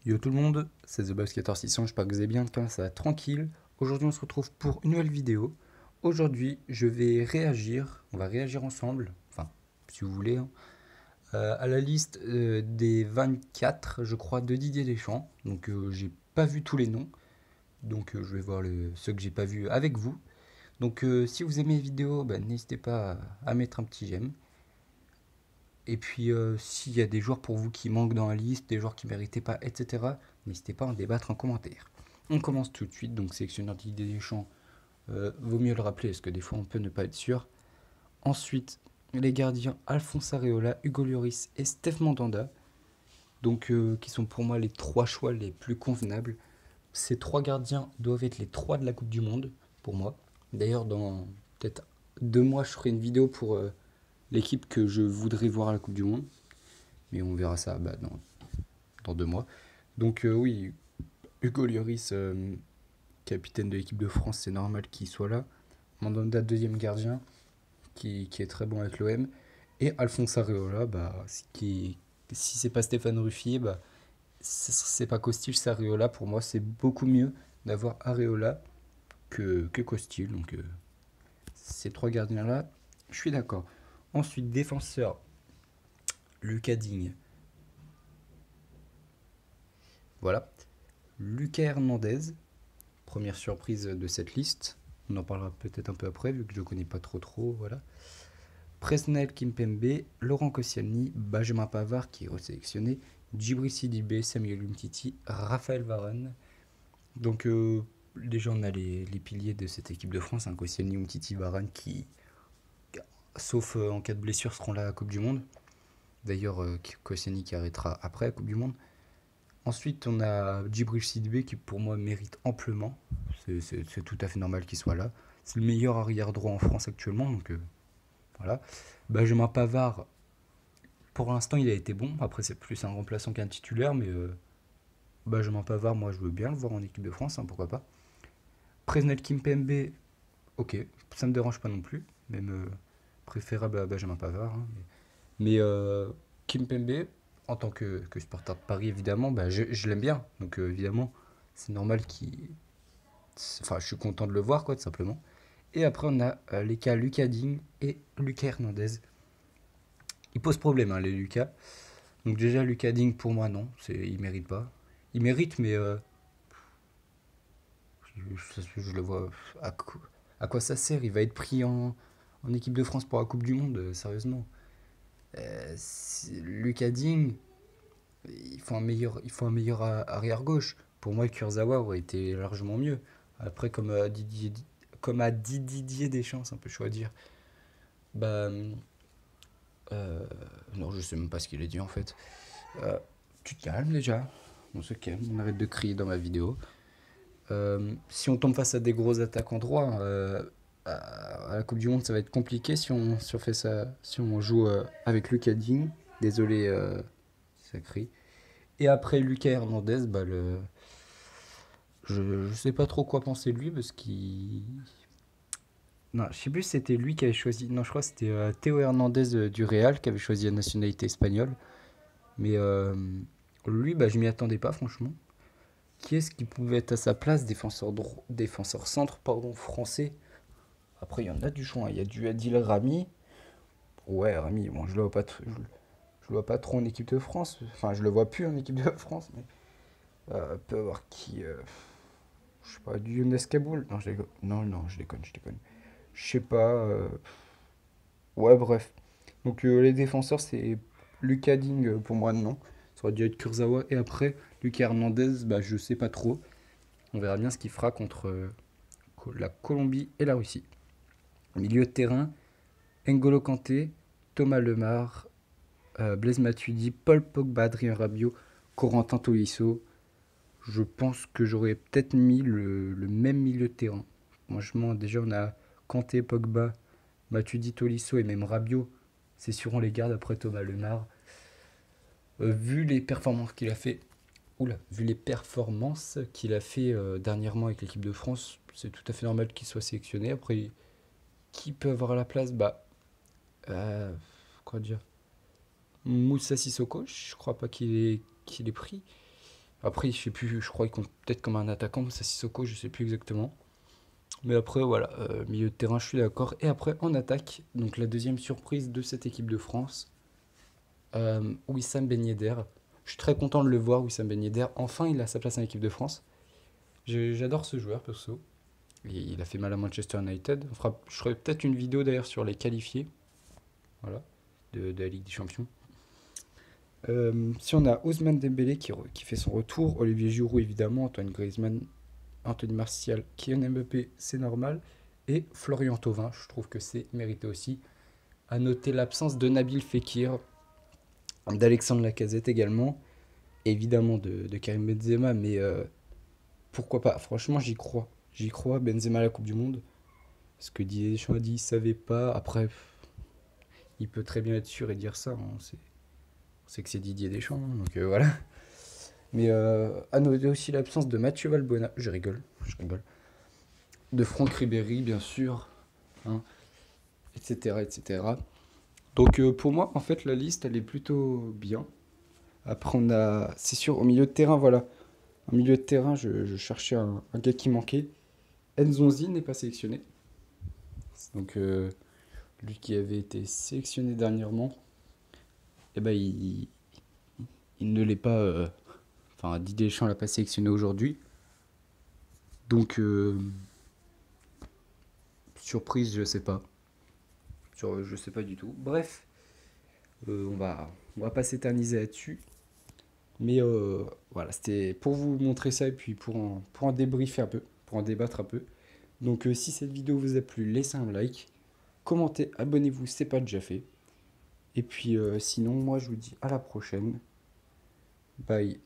Yo tout le monde, c'est TheBasketer600, j'espère que vous allez bien, que ça va tranquille. Aujourd'hui on se retrouve pour une nouvelle vidéo. Aujourd'hui je vais réagir, on va réagir ensemble, enfin si vous voulez, hein, à la liste des 24 je crois de Didier Deschamps. Donc j'ai pas vu tous les noms, donc je vais voir ceux que j'ai pas vus avec vous. Donc si vous aimez les vidéos, bah, n'hésitez pas à mettre un petit j'aime. Et puis, s'il y a des joueurs pour vous qui manquent dans la liste, des joueurs qui ne méritaient pas, etc., n'hésitez pas à en débattre en commentaire. On commence tout de suite, donc sélectionneur Didier Deschamps, vaut mieux le rappeler, parce que des fois on peut ne pas être sûr. Ensuite, les gardiens Alphonse Areola, Hugo Lloris et Steph Mandanda, donc qui sont pour moi les trois choix les plus convenables. Ces trois gardiens doivent être les trois de la Coupe du Monde, pour moi. D'ailleurs, dans peut-être 2 mois, je ferai une vidéo pour l'équipe que je voudrais voir à la Coupe du Monde. Mais on verra ça dans 2 mois. Donc oui, Hugo Lloris, capitaine de l'équipe de France, c'est normal qu'il soit là. Mandanda, deuxième gardien, qui est très bon avec l'OM. Et Alphonse Areola, bah, si c'est pas Stéphane Ruffier, bah, c'est pas Costil, c'est Areola. Pour moi, c'est beaucoup mieux d'avoir Areola que Costil. Donc ces trois gardiens-là, je suis d'accord. Ensuite, défenseur, Lucas Digne. Voilà. Lucas Hernandez, première surprise de cette liste. On en parlera peut-être un peu après, vu que je ne connais pas trop, voilà. Presnel Kimpembe, Laurent Koscielny, Benjamin Pavard qui est resélectionné, Djibril Sidibé, Samuel Umtiti, Raphaël Varane. Donc déjà on a les piliers de cette équipe de France, hein, Koscielny, Umtiti, Varane qui, sauf en cas de blessure, seront là à la Coupe du Monde. D'ailleurs Koscielny qui arrêtera après la Coupe du Monde. Ensuite, on a Djibril Sidibé qui, pour moi, mérite amplement. C'est tout à fait normal qu'il soit là. C'est le meilleur arrière droit en France actuellement, donc voilà. Benjamin Pavard, pour l'instant, il a été bon. Après, c'est plus un remplaçant qu'un titulaire, mais Benjamin Pavard, moi, je veux bien le voir en équipe de France, hein, pourquoi pas. Presnel Kimpembe, ok, ça me dérange pas non plus, même préférable à Benjamin Pavard, hein. Mais Kimpembe, en tant que supporter de Paris, évidemment, bah, je l'aime bien. Donc évidemment, c'est normal qu'il. Enfin, je suis content de le voir, quoi, tout simplement. Et après, on a les cas Lucas Digne et Lucas Hernandez. Ils posent problème, hein, les Lucas. Donc déjà, Lucas Digne, pour moi, non. Il mérite pas. Il mérite, mais je le vois. À quoi ça sert? Il va être pris en équipe de France pour la Coupe du Monde, sérieusement. Lucas Digne, il faut un meilleur arrière-gauche. Pour moi, Kurzawa aurait été largement mieux. Après, comme a dit Didier Deschamps, c'est un peu chaud à dire. Bah, euh, non, je sais même pas ce qu'il a dit en fait. Tu te calmes déjà. On se calme, on arrête de crier dans ma vidéo. Si on tombe face à des gros attaquants droits, à la Coupe du Monde, ça va être compliqué si on fait ça, si on joue avec Lucas Digne. Désolé, ça crie. Et après Lucas Hernandez, bah je sais pas trop quoi penser de lui parce qu'il. Non, je sais plus si c'était lui qui avait choisi. Non, je crois que c'était Théo Hernandez du Real qui avait choisi la nationalité espagnole. Mais lui, bah, je m'y attendais pas, franchement. Qui est-ce qui pouvait être à sa place, défenseur centre pardon, français? Après, il y en a du choix, hein. Il y a du Adil Rami. Ouais, Rami, bon, je le vois pas trop en équipe de France. Enfin, je le vois plus en équipe de France, mais peut avoir qui je sais pas, du Younes Kaboul. Non, non, je déconne. Je sais pas. Ouais, bref. Donc les défenseurs, c'est Lucas Digne, pour moi, non. Ça aurait dû être Kurzawa. Et après, Lucas Hernandez, bah, je sais pas trop. On verra bien ce qu'il fera contre la Colombie et la Russie. Milieu de terrain, N'Golo Kanté, Thomas Lemar, Blaise Matuidi, Paul Pogba, Adrien Rabiot, Corentin Tolisso. Je pense que j'aurais peut-être mis le même milieu de terrain. Franchement, déjà, on a Kanté, Pogba, Matuidi, Tolisso et même Rabiot. C'est sûrement les gardes après Thomas Lemar. Vu les performances qu'il a fait, vu les performances qu'il a fait dernièrement avec l'équipe de France, c'est tout à fait normal qu'il soit sélectionné. Après, qui peut avoir la place? Bah, quoi dire? Moussa Sissoko, je crois pas qu'il est pris. Après, je sais plus, je crois qu'il compte peut-être comme un attaquant, c'est Sissoko, je sais plus exactement. Mais après, voilà, milieu de terrain, je suis d'accord. Et après, en attaque, donc la deuxième surprise de cette équipe de France, Wissam Ben Yedder. Je suis très content de le voir, Wissam Ben Yedder. Enfin, il a sa place en équipe de France. J'adore ce joueur, perso. Il a fait mal à Manchester United. Je ferai peut-être une vidéo d'ailleurs sur les qualifiés, voilà, de la Ligue des Champions. Si on a Ousmane Dembélé qui fait son retour, Olivier Giroud évidemment, Antoine Griezmann, Anthony Martial, Kylian Mbappé, c'est normal. Et Florian Thauvin, je trouve que c'est mérité aussi. À noter l'absence de Nabil Fekir, d'Alexandre Lacazette également, évidemment de Karim Benzema, mais pourquoi pas. Franchement, j'y crois. J'y crois, Benzema à la Coupe du Monde. Ce que Didier Deschamps a dit, il savait pas. Après, il peut très bien être sûr et dire ça, hein. On sait que c'est Didier Deschamps, hein, donc voilà. Mais à noter aussi l'absence de Mathieu Valbuena. Je rigole, je rigole. De Franck Ribéry, bien sûr, hein, etc., etc. Donc pour moi, en fait, la liste, elle est plutôt bien. Après, on a, c'est sûr, au milieu de terrain, voilà. Au milieu de terrain, je cherchais un gars qui manquait. Nzonzi n'est pas sélectionné. Donc, lui qui avait été sélectionné dernièrement, eh ben, il ne l'est pas. Enfin, Didier Deschamps l'a pas sélectionné aujourd'hui. Donc, surprise, je sais pas. Je sais pas du tout. Bref, on va pas s'éterniser là-dessus. Mais voilà, c'était pour vous montrer ça et puis pour en débriefer un peu, pour en débattre un peu. Donc si cette vidéo vous a plu, laissez un like, commentez, abonnez-vous, c'est pas déjà fait. Et puis sinon, moi je vous dis à la prochaine. Bye.